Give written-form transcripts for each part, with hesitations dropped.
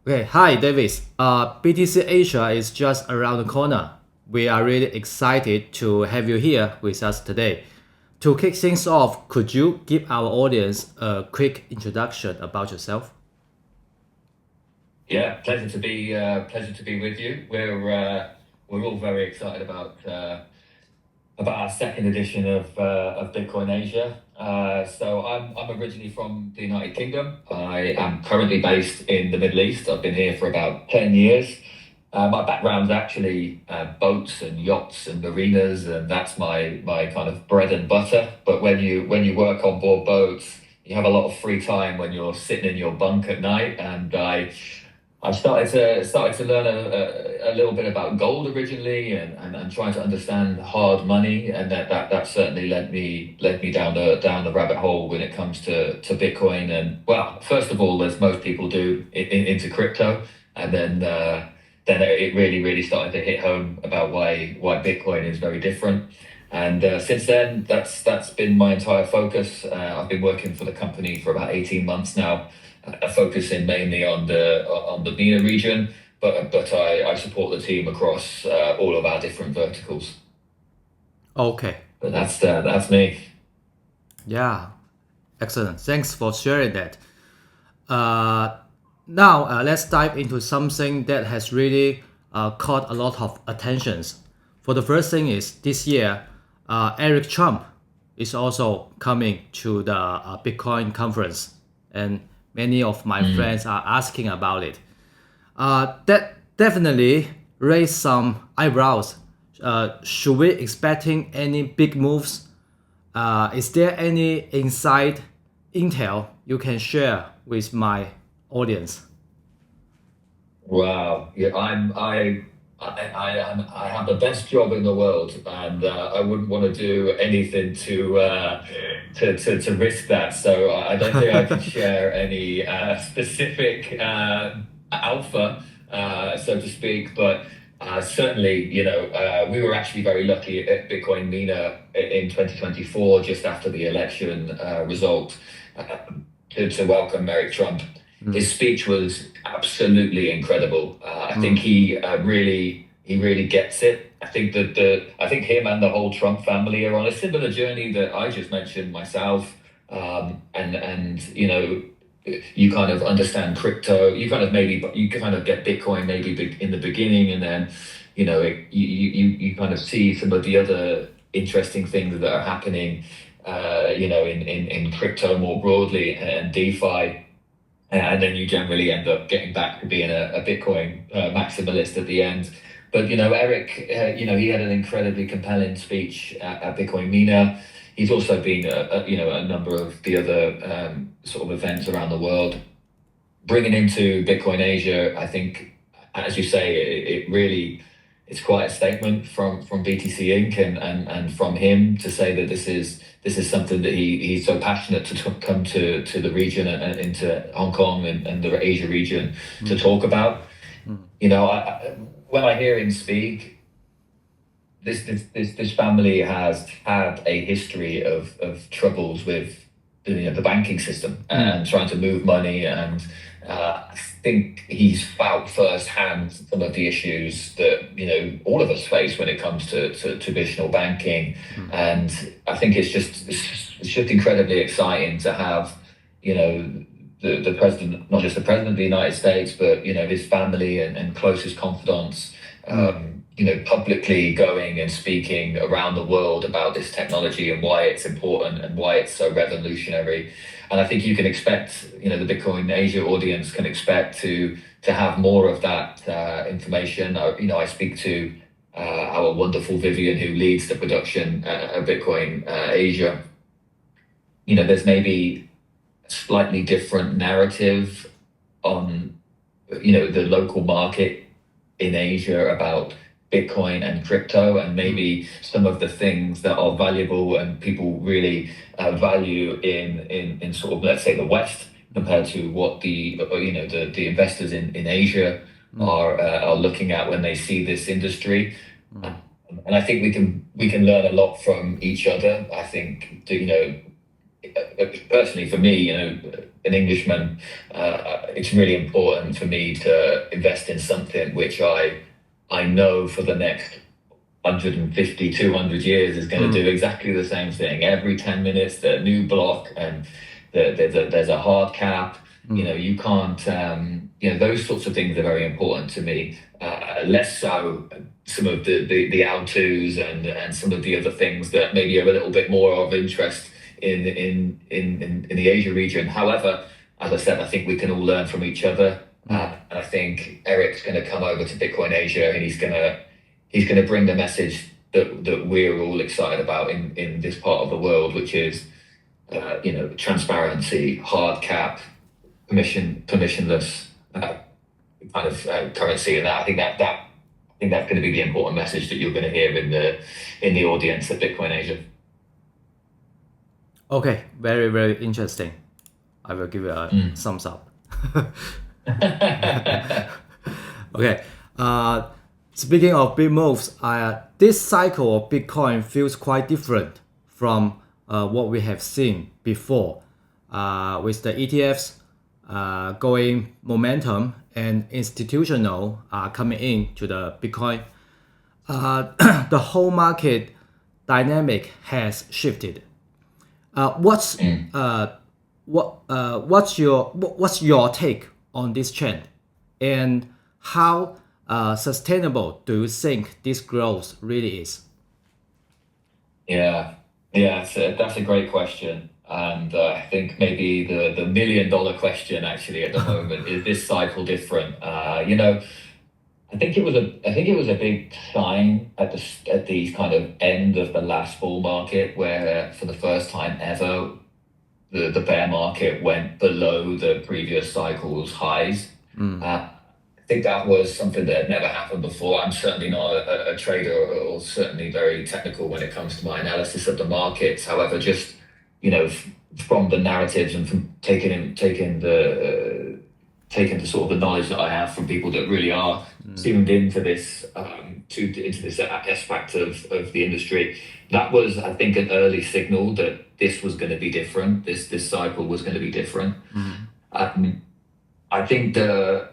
Okay, hi Davis. BTC Asia is just around the corner. We are really excited to have you here with us today. To kick things off, could you give our audience a quick introduction about yourself? Yeah, pleasure to be with you. We're all very excited about our second edition of Bitcoin Asia. So I'm originally from the United Kingdom. I am currently based in the Middle East. I've been here for about 10 years. My background's actually boats and yachts and marinas, and that's my kind of bread and butter. But when you work on board boats, you have a lot of free time when you're sitting in your bunk at night. And I started to learn a little bit about gold originally, and trying to understand hard money, and that certainly led me down the rabbit hole when it comes to Bitcoin. And well, first of all, as most people do, into crypto, and then it really started to hit home about why Bitcoin is very different. And since then, that's been my entire focus. I've been working for the company for about 18 months now, focusing mainly on the MENA region, but I support the team across all of our different verticals. Okay. But that's me. Yeah, excellent. Thanks for sharing that. Now, let's dive into something that has really caught a lot of attentions. For the first thing is this year, Eric Trump is also coming to the Bitcoin conference, and many of my friends are asking about it. That definitely raised some eyebrows. Should we expecting any big moves? Is there any inside intel you can share with my audience? Wow, yeah, I have the best job in the world, and I wouldn't want to do anything to risk that. So I don't think I can share any specific alpha, so to speak. But certainly, we were actually very lucky at Bitcoin MENA in 2024, just after the election result, to welcome Eric Trump. His speech was absolutely incredible. I think he really gets it. I think I think him and the whole Trump family are on a similar journey that I just mentioned myself. And you kind of understand crypto. You kind of get Bitcoin maybe in the beginning, and then you kind of see some of the other interesting things that are happening. In crypto more broadly and DeFi. And then you generally end up getting back to being a Bitcoin maximalist at the end. But Eric, he had an incredibly compelling speech at Bitcoin MENA. He's also been a number of the other sort of events around the world. Bringing into Bitcoin Asia, I think, as you say, it's quite a statement from BTC Inc. and from him to say that this is something that he's so passionate to come to the region and into Hong Kong and the Asia region to talk about. When I hear him speak, this family has had a history of troubles with the banking system and trying to move money, and I think he's felt firsthand some of the issues that all of us face when it comes to traditional banking. And I think it's just incredibly exciting to have the president, not just the president of the United States, but his family and closest confidants, publicly going and speaking around the world about this technology and why it's important and why it's so revolutionary. And I think you can expect, the Bitcoin Asia audience can expect to have more of that information. I speak to our wonderful Vivian, who leads the production of Bitcoin Asia. There's maybe a slightly different narrative on, the local market in Asia about Bitcoin and crypto, and maybe some of the things that are valuable and people really value in sort of, let's say, the West, compared to what the investors in Asia are looking at when they see this industry. And I think we can learn a lot from each other. I think personally for me, an Englishman, it's really important for me to invest in something which I know for the next 150, 200 years is going to do exactly the same thing. Every 10 minutes, the new block, and there's a hard cap. You can't, those sorts of things are very important to me. Less so some of the how-tos and some of the other things that maybe are a little bit more of interest in the Asia region. However, as I said, I think we can all learn from each other. And I think Eric's going to come over to Bitcoin Asia, and he's going to bring the message that we're all excited about in this part of the world, which is transparency, hard cap, permissionless kind of currency, and that I think that's going to be the important message that you're going to hear in the audience at Bitcoin Asia. Okay, very, very interesting. I will give it a thumbs up. Okay. Speaking of big moves, this cycle of Bitcoin feels quite different from what we have seen before, with the ETFs going momentum and institutional coming in to the Bitcoin. The whole market dynamic has shifted. What's your take on this trend, and how sustainable do you think this growth really is? Yeah, that's a great question, and I think maybe the $1 million question actually at the moment is this cycle different? I think it was a big sign at the kind of end of the last bull market, where for the first time ever the bear market went below the previous cycle's highs. I think that was something that had never happened before. I'm certainly not a trader or certainly very technical when it comes to my analysis of the markets. However, just from the narratives and from taking the sort of the knowledge that I have from people that really are tuned into this aspect of the industry, that was, I think, an early signal that this was going to be different. This cycle was going to be different. I think the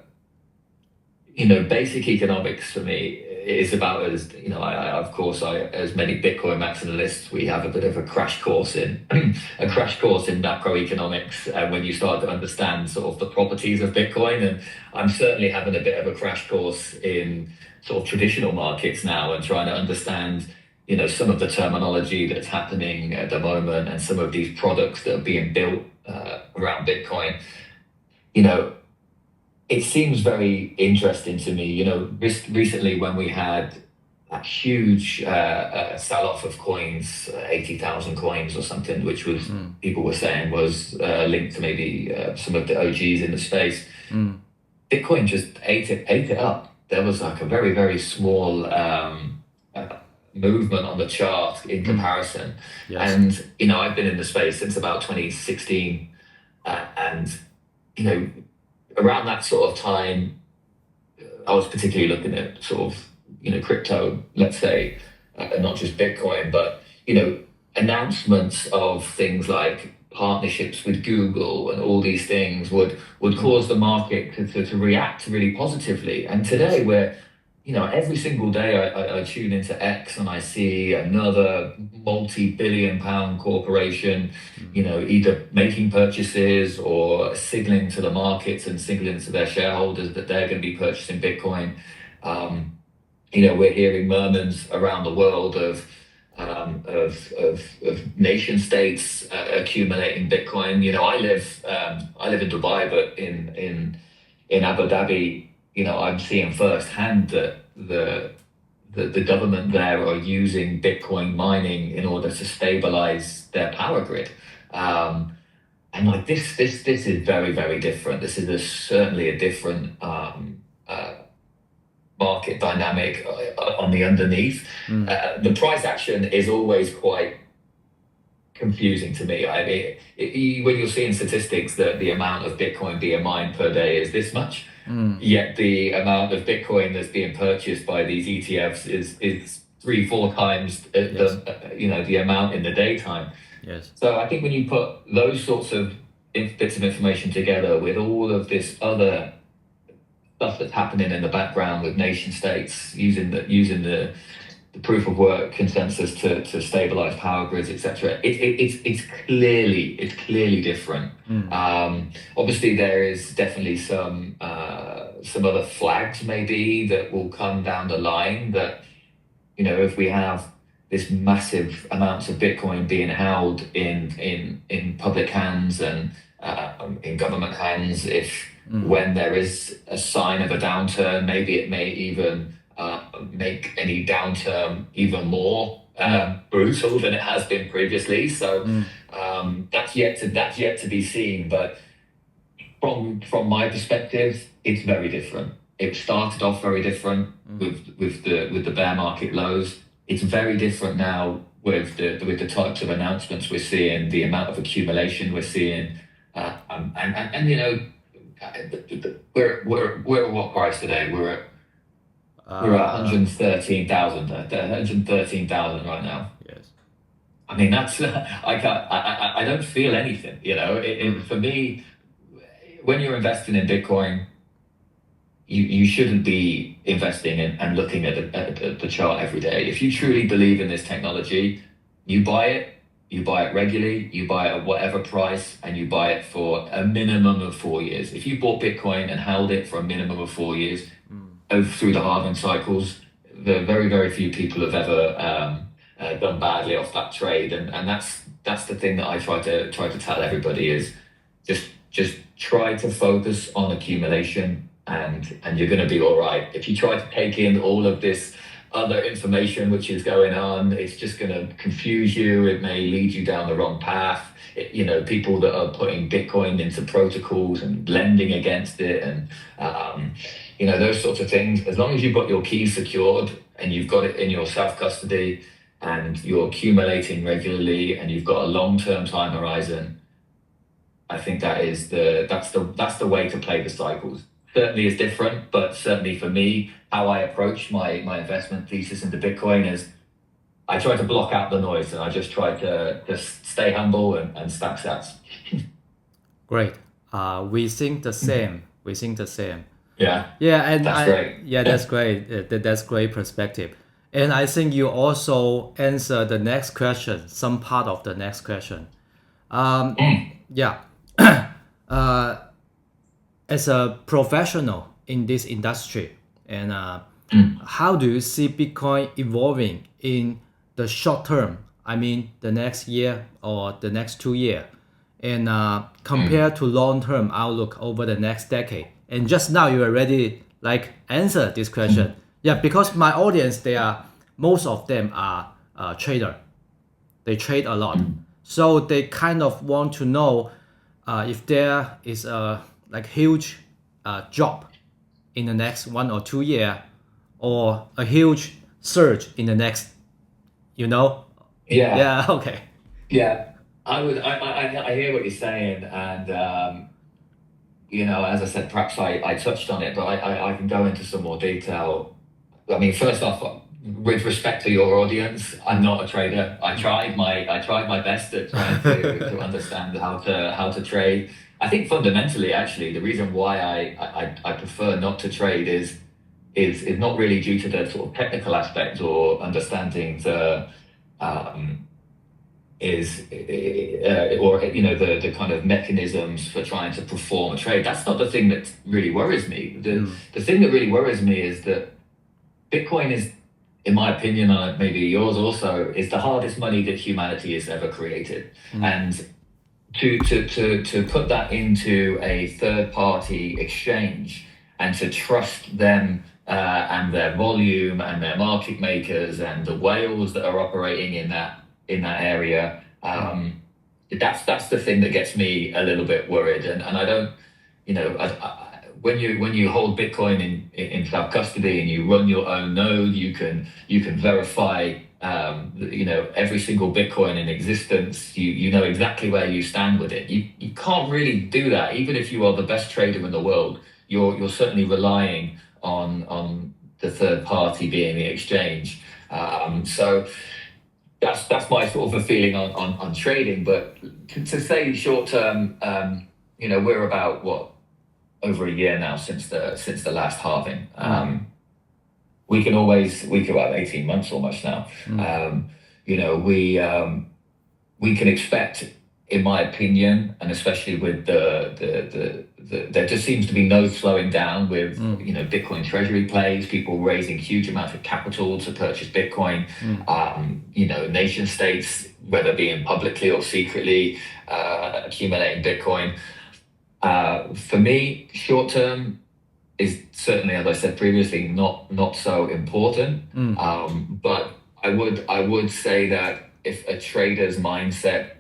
basic economics for me is about as many Bitcoin maximalists, we have a bit of a crash course in macroeconomics when you start to understand sort of the properties of Bitcoin. And I'm certainly having a bit of a crash course in sort of traditional markets now and trying to understand some of the terminology that's happening at the moment and some of these products that are being built around Bitcoin. It seems very interesting to me. Recently when we had that huge sell-off of coins, 80,000 coins or something, which was people were saying was linked to maybe some of the OGs in the space. Bitcoin just ate it up. There was like a very, very small movement on the chart in comparison. Yes. And I've been in the space since about 2016, and around that sort of time, I was particularly looking at sort of, crypto, let's say, not just Bitcoin, but, announcements of things like partnerships with Google and all these things would cause the market to react really positively. And today we're, every single day I tune into X and I see another multi-billion pound corporation, either making purchases or signaling to the markets and signaling to their shareholders that they're going to be purchasing Bitcoin. We're hearing murmurs around the world of nation states accumulating Bitcoin. I live in Dubai, but in Abu Dhabi, I'm seeing firsthand that the government there are using Bitcoin mining in order to stabilize their power grid. And like this is very, very different. This is certainly a different market dynamic on the underneath. The price action is always quite confusing to me. I mean, when you're seeing statistics that the amount of Bitcoin being mined per day is this much, yet the amount of Bitcoin that's being purchased by these ETFs is 3-4 times the amount in the daytime. Yes. So I think when you put those sorts of bits of information together with all of this other stuff that's happening in the background with nation states using the proof of work consensus to stabilize power grids, etc. It's clearly different. Obviously, there is definitely some other flags maybe that will come down the line that, you know, if we have this massive amounts of Bitcoin being held in public hands and in government hands, if when there is a sign of a downturn, maybe it may even make any downturn even more brutal than it has been previously. So that's yet to be seen. But from my perspective, it's very different. It started off very different with the bear market lows. It's very different now with the types of announcements we're seeing, the amount of accumulation we're seeing, and you know, we're at what price today? We're at 113,000. 113,000 right now. Yes. I mean, that's I don't feel anything. You know, for me, when you're investing in Bitcoin, you shouldn't be investing in and looking at the chart every day. If you truly believe in this technology, you buy it regularly, you buy it at whatever price, and you buy it for a minimum of 4 years. If you bought Bitcoin and held it for a minimum of 4 years, through the halving cycles, the very few people have ever done badly off that trade, and that's the thing that I try to tell everybody is just try to focus on accumulation, and you're going to be all right. If you try to take in all of this other information which is going on, it's just going to confuse you. It may lead you down the wrong path. You know, people that are putting Bitcoin into protocols and lending against it, and you know, those sorts of things. As long as you've got your keys secured and you've got it in your self-custody and you're accumulating regularly and you've got a long-term time horizon, I think that's the way to play the cycles. Certainly is different, but certainly for me, how I approach my investment thesis into Bitcoin is I try to block out the noise, and I just try to just stay humble and stack sats. Great. We think the same. We think the same. Yeah. Yeah, and that's great. Yeah, that's great. That's great perspective. And I think you also answer the next question, some part of the next question. Yeah. As a professional in this industry, and how do you see Bitcoin evolving in the short term? I mean, the next year or the next 2 years, and compared to long-term outlook over the next decade. And just now you already answer this question. Yeah, because my audience, most of them are trader. They trade a lot, so they kind of want to know if there is a huge drop in the next 1 or 2 years, or a huge surge in the next, you know? Yeah. Okay. Yeah. I hear what you're saying, and you know, as I said, perhaps I touched on it, but I can go into some more detail. I mean, first off, with respect to your audience, I'm not a trader. I tried my best at trying to understand how to trade. I think fundamentally, actually, the reason why I prefer not to trade is not really due to the sort of technical aspect or understanding the the kind of mechanisms for trying to perform a trade. That's not the thing that really worries me. The thing that really worries me is that Bitcoin is, in my opinion, and maybe yours also, is the hardest money that humanity has ever created. And to put that into a third-party exchange and to trust them and their volume and their market makers and the whales that are operating in that area, that's the thing that gets me a little bit worried. And I don't, you know, when you hold Bitcoin in self-custody and you run your own node, you can verify you know, every single Bitcoin in existence. You know exactly where you stand with it. You can't really do that. Even if you are the best trader in the world, you're certainly relying on the third party being the exchange. So that's my sort of a feeling on trading. But to say short term, we're about over a year now since the last halving. We could have 18 months almost now. We can expect, in my opinion, and especially with there just seems to be no slowing down with Bitcoin treasury plays, people raising huge amounts of capital to purchase Bitcoin. Nation states, whether being publicly or secretly, accumulating Bitcoin. For me, short term is certainly, as I said previously, not so important. But I would say that if a trader's mindset,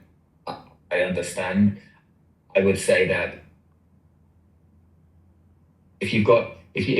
I understand, I would say that if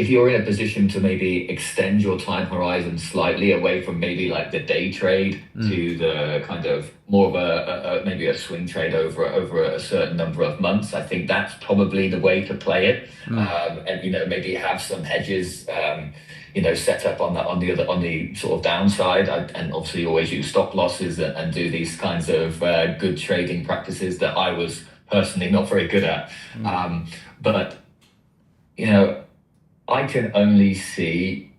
you're in a position to maybe extend your time horizon slightly away from maybe like the day trade to the kind of more of maybe a swing trade over a certain number of months, I think that's probably the way to play it. And maybe have some hedges set up on the sort of downside, and obviously always use stop losses and do these kinds of good trading practices that I was personally not very good at. But I can only see,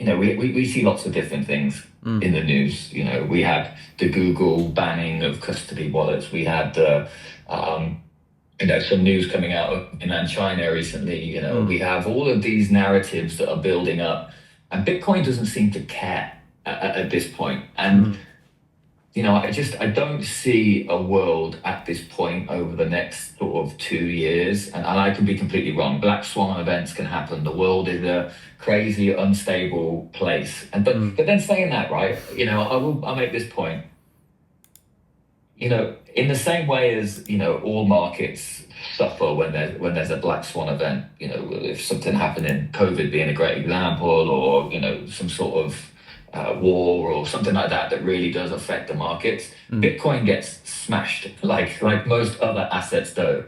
we see lots of different things in the news. We had the Google banning of custody wallets. We had some news coming out of mainland China recently. We have all of these narratives that are building up, and Bitcoin doesn't seem to care at this point. And I don't see a world at this point over the next sort of 2 years, and I can be completely wrong. Black swan events can happen. The world is a crazy, unstable place. But then saying that, right? I'll make this point. In the same way as all markets suffer when there's a black swan event. If something happened in COVID being a great example, or some sort of war or something like that really does affect the markets. Bitcoin gets smashed like most other assets do.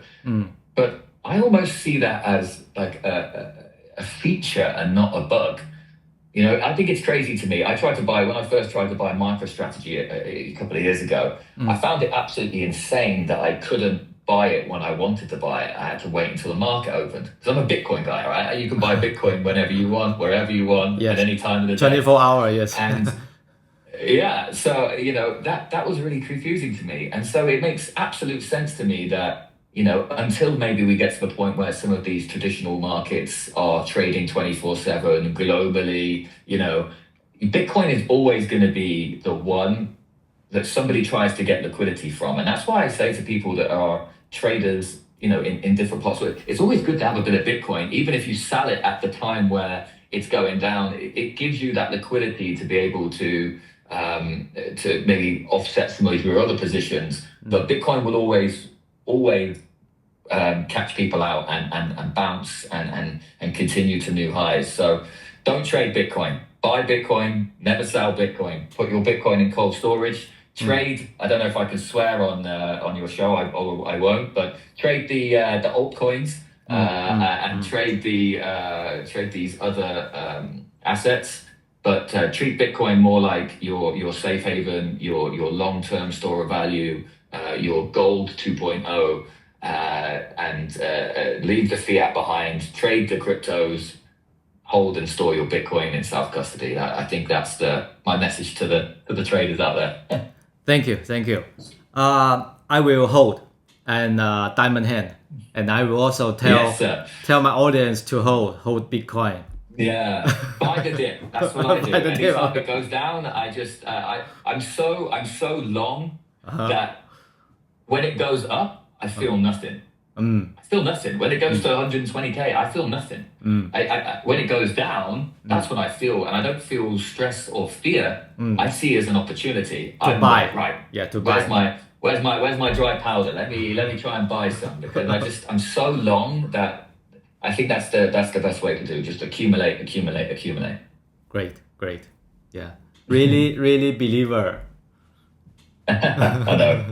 But I almost see that as like a feature and not a bug. I think it's crazy to me. When I first tried to buy MicroStrategy a couple of years ago, I found it absolutely insane that I couldn't buy it when I wanted to buy it. I had to wait until the market opened. Because I'm a Bitcoin guy, right? You can buy Bitcoin whenever you want, wherever you want, at any time of the day. 24 hours, yes. And yeah, so, that was really confusing to me. And so it makes absolute sense to me that, until maybe we get to the point where some of these traditional markets are trading 24/7 globally, Bitcoin is always going to be the one that somebody tries to get liquidity from. And that's why I say to people that are traders, in different parts, it's always good to have a bit of Bitcoin, even if you sell it at the time where it's going down. It gives you that liquidity to be able to maybe offset some of your other positions. But Bitcoin will always catch people out and bounce and continue to new highs. So don't trade Bitcoin. Buy Bitcoin, never sell Bitcoin. Put your Bitcoin in cold storage. Trade. I don't know if I can swear on your show. I won't. But trade the altcoins and trade these other assets. But treat Bitcoin more like your safe haven, your long-term store of value, your gold 2.0, and leave the fiat behind. Trade the cryptos. Hold and store your Bitcoin in self-custody. I think that's my message to the traders out there. Thank you. I will hold and diamond hand, and I will also tell my audience to hold Bitcoin. Yeah, buy the dip. That's what I do. Anytime it goes down, I'm so long that when it goes up, I feel nothing. I feel nothing. When it goes to 120K, I feel nothing. When it goes down, that's when I feel, and I don't feel stress or fear. I see it as an opportunity to buy. Right. Yeah, to buy. Where's my dry powder? Let me try and buy some, because I'm so long that I think that's the best way to do. Just accumulate. Great. Yeah, really believer. I know.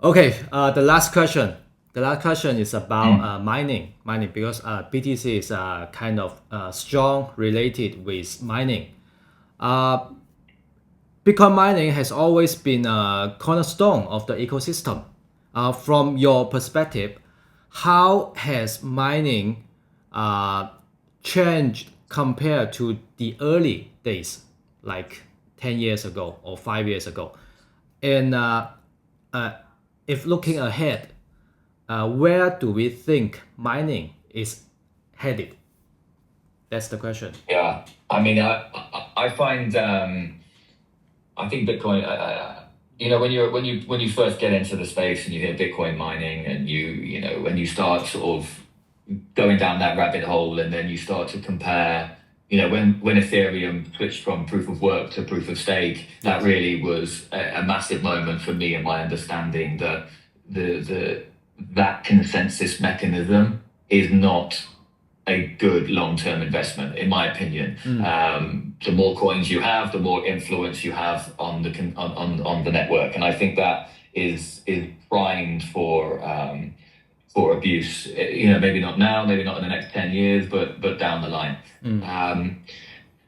Okay, the last question. The last question is about mining, because BTC is kind of strong related with mining. Bitcoin mining has always been a cornerstone of the ecosystem. From your perspective, how has mining changed compared to the early days, like 10 years ago or 5 years ago? And if looking ahead, where do we think mining is headed? That's the question. Yeah, I mean, I find I think Bitcoin. You know, when you first get into the space and you hear Bitcoin mining, and you know when you start sort of going down that rabbit hole, and then you start to compare. You know, when Ethereum switched from proof of work to proof of stake, that really was a massive moment for me in my understanding that that consensus mechanism is not a good long-term investment, in my opinion. The more coins you have, the more influence you have on the network, and I think that is primed for abuse. You know, maybe not now, maybe not in the next 10 years, but down the line.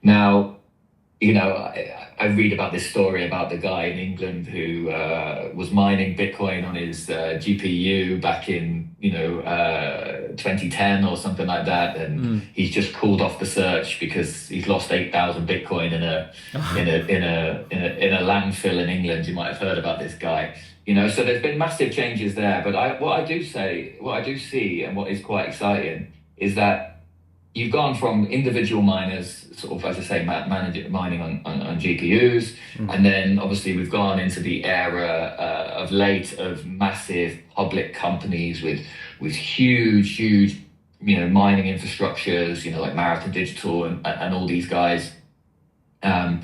Now, you know, I read about this story about the guy in England who was mining Bitcoin on his GPU back in 2010 or something like that, and he's just called off the search because he's lost 8,000 Bitcoin in a landfill in England. You might have heard about this guy. You know, so there's been massive changes there. But what I do see, and what is quite exciting, is that you've gone from individual miners, sort of, as I say, mining on GPUs, and then obviously we've gone into the era of late of massive public companies with huge, mining infrastructures, like Marathon Digital and all these guys. And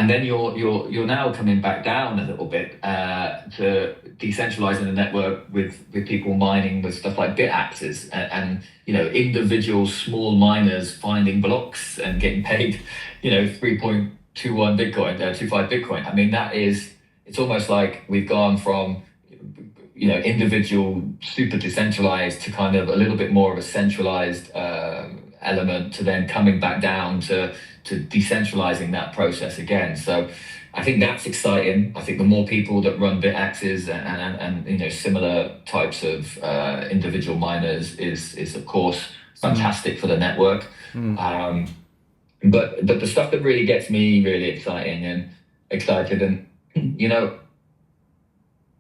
then you're now coming back down a little bit to decentralizing the network with people mining with stuff like bit axes and individual small miners finding blocks and getting paid 3.21 Bitcoin, 25 Bitcoin. I mean, it's almost like we've gone from individual super decentralized to kind of a little bit more of a centralized element, to then coming back down to decentralizing that process again. So I think that's exciting. I think the more people that run bit axes and similar types of individual miners is of course fantastic for the network. But the stuff that really gets me really excited and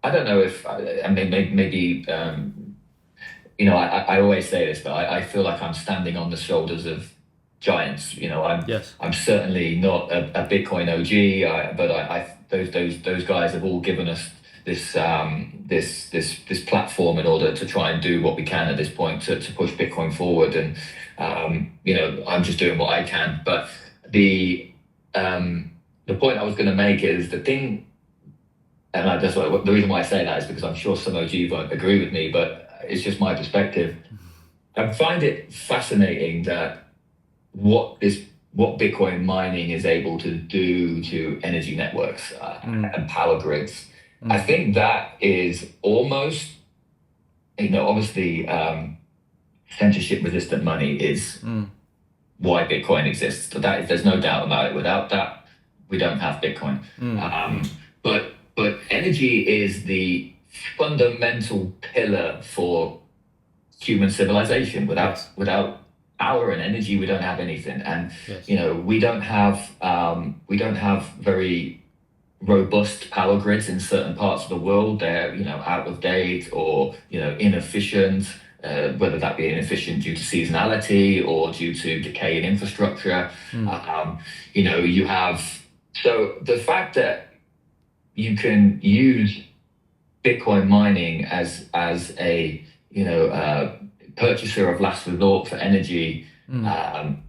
I don't know if maybe I always say this, but I feel like I'm standing on the shoulders of giants. I'm certainly not a Bitcoin OG, but those guys have all given us this platform in order to try and do what we can at this point to push Bitcoin forward. And I'm just doing what I can. But the point I was going to make is the thing, and that's the reason why I say that is because I'm sure some OG won't agree with me, but it's just my perspective. I find it fascinating that what Bitcoin mining is able to do to energy networks and power grids. I think that is almost, obviously censorship resistant money is why Bitcoin exists. So there's no doubt about it. Without that, we don't have Bitcoin. But energy is the fundamental pillar for human civilization. Without power and energy, we don't have anything. And we don't have very robust power grids in certain parts of the world. They're out of date or inefficient, whether that be inefficient due to seasonality or due to decay in infrastructure. You have, so the fact that you can use Bitcoin mining as a purchaser of last resort for energy and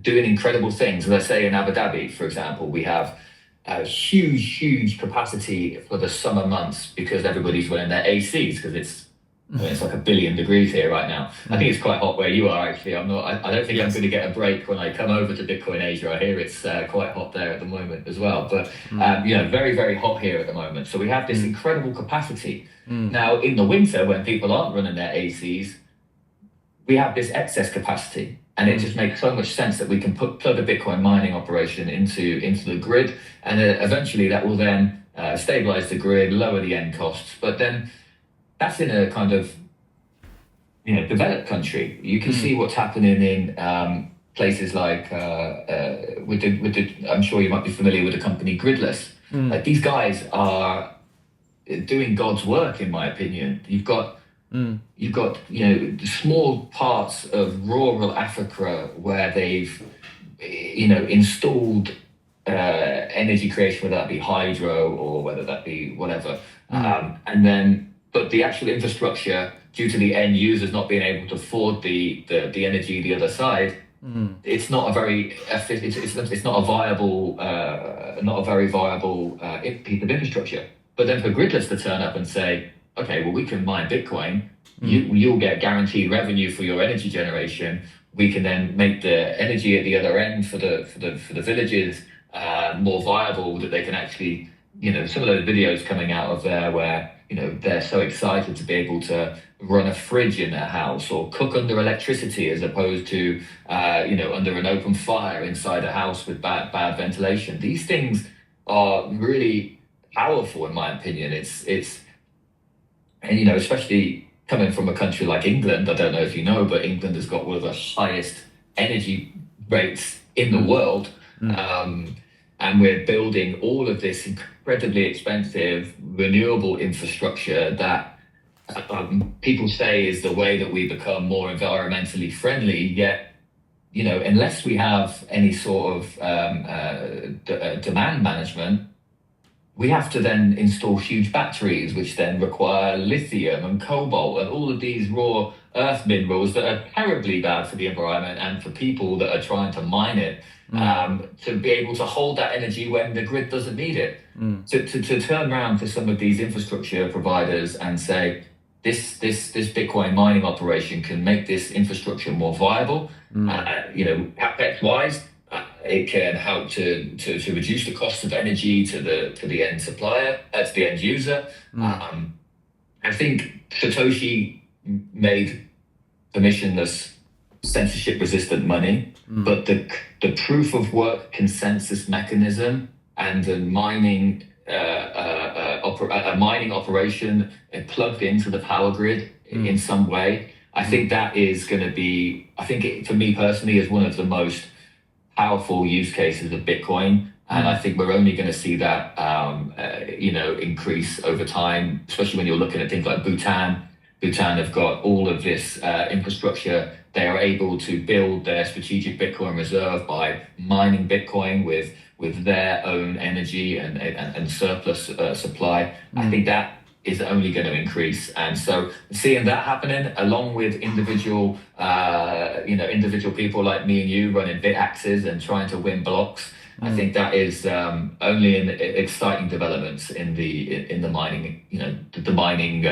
doing incredible things. Let's say in Abu Dhabi, for example, we have a huge capacity for the summer months because everybody's running their ACs because it's like 1 billion degrees here right now. I think it's quite hot where you are, actually. I don't think I'm going to get a break when I come over to Bitcoin Asia. I hear it's quite hot there at the moment as well. But, very, very hot here at the moment. So we have this incredible capacity. Now, in the winter, when people aren't running their ACs, we have this excess capacity. And it just makes so much sense that we can plug a Bitcoin mining operation into the grid, and eventually that will then stabilize the grid, lower the end costs. But then that's in a kind of developed country. You can see what's happening in places like with the I'm sure you might be familiar with the company Gridless. Like, these guys are doing God's work, in my opinion. You've got small parts of rural Africa where they've installed energy creation, whether that be hydro or whether that be whatever, but the actual infrastructure, due to the end users not being able to afford the energy the other side, it's not a very it's not a viable not a very viable piece of infrastructure. But then for Gridless to turn up and say, okay, well, we can mine Bitcoin, you'll get guaranteed revenue for your energy generation. We can then make the energy at the other end for the villages more viable, that they can actually, some of those videos coming out of there where they're so excited to be able to run a fridge in their house or cook under electricity as opposed to under an open fire inside a house with bad ventilation. These things are really powerful, in my opinion. It's and especially coming from a country like England, I don't know if you know, but England has got one of the highest energy rates in the world. And we're building all of this incredibly expensive renewable infrastructure that people say is the way that we become more environmentally friendly. Yet, unless we have any sort of demand management, we have to then install huge batteries, which then require lithium and cobalt and all of these raw earth minerals that are terribly bad for the environment and for people that are trying to mine it, to be able to hold that energy when the grid doesn't need it. To turn around to some of these infrastructure providers and say, this Bitcoin mining operation can make this infrastructure more viable, CapEx-wise, it can help to reduce the cost of energy to the end supplier, to the end user. I think Satoshi made permissionless, censorship-resistant money, but the proof of work consensus mechanism and the mining mining operation plugged into the power grid in some way, I think that is going to be, for me personally, is one of the most powerful use cases of Bitcoin. And I think we're only going to see that, increase over time, especially when you're looking at things like Bhutan. Bhutan have got all of this infrastructure. They are able to build their strategic Bitcoin reserve by mining Bitcoin with their own energy and surplus supply. I think that is only going to increase. And so seeing that happening, along with individual people like me and you running bit axes and trying to win blocks, I think that is only an exciting developments in the mining, the mining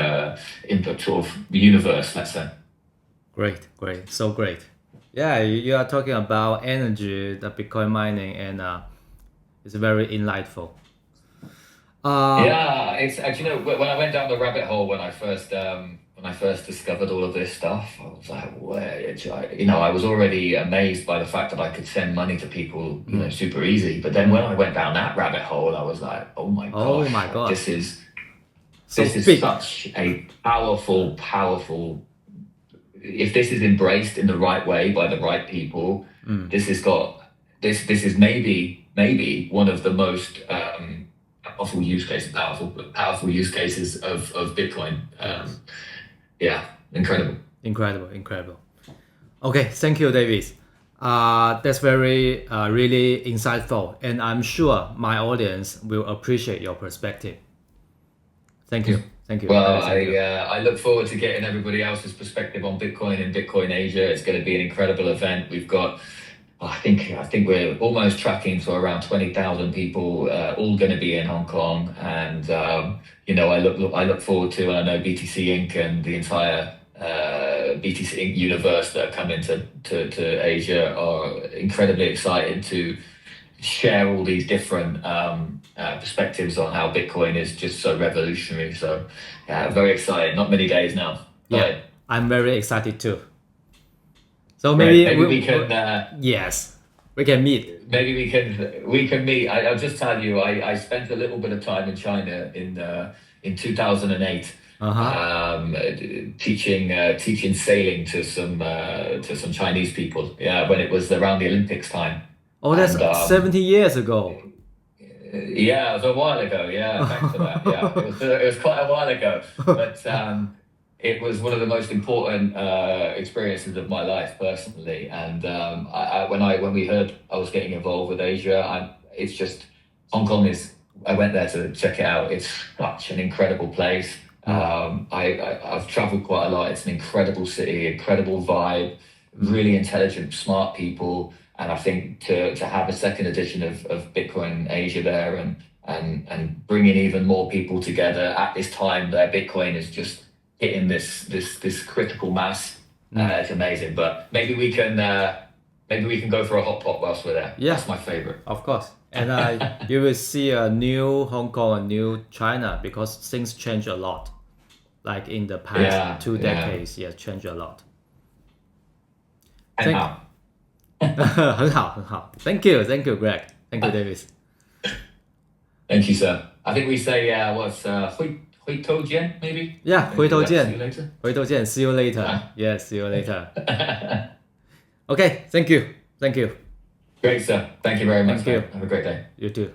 input sort of universe, let's say. Great, so great. Yeah, you are talking about energy, the Bitcoin mining, and it's very enlightful. Yeah, it's actually, when I went down the rabbit hole when I first discovered all of this stuff, I was like, I was already amazed by the fact that I could send money to people, super easy. But then when I went down that rabbit hole, I was like, oh my god, this is such a powerful. If this is embraced in the right way by the right people, this is maybe one of the most powerful use cases of Bitcoin. Yeah, incredible. Okay, thank you, Davis. That's very really insightful, and I'm sure my audience will appreciate your perspective. Thank you. Well, I look forward to getting everybody else's perspective on Bitcoin in Bitcoin Asia. It's going to be an incredible event. We've got, I think we're almost tracking to around 20,000 people, all going to be in Hong Kong. And I look forward to, and I know BTC Inc. and the entire BTC Inc. universe that are coming to Asia are incredibly excited to share all these different perspectives on how Bitcoin is just so revolutionary. So very excited. Not many days now. Yeah, I'm very excited too. So maybe Maybe we can. Yes, we can meet. Maybe we can meet. I'll just tell you, I spent a little bit of time in China in 2008, teaching sailing to some Chinese people. Yeah, when it was around the Olympics time. Oh, that's 70 years ago. Yeah, it was a while ago. Yeah, thanks for that. Yeah, it was quite a while ago, but it was one of the most important experiences of my life personally. And when we heard I was getting involved with Asia, it's just Hong Kong is. I went there to check it out. It's such an incredible place. I've traveled quite a lot. It's an incredible city, incredible vibe, really intelligent, smart people. And I think to have a second edition of Bitcoin Asia there and bringing even more people together at this time that Bitcoin is just hitting this critical mass, it's amazing. But maybe we can go for a hot pot whilst we're there. Yeah, that's my favorite. Of course. And you will see a new Hong Kong, a new China, because things change a lot. Like in the past 2 decades, change a lot. And now. 很好，很好。Thank you, Greg. Thank you, Davis. Thank you, sir. I think we say what's 回头见 maybe. Yeah, 回头见。 See you later. 回头见。See you later. Yes, see you later. Okay, thank you. Great, sir. Thank you very much. Thank you. Have a great day. You too.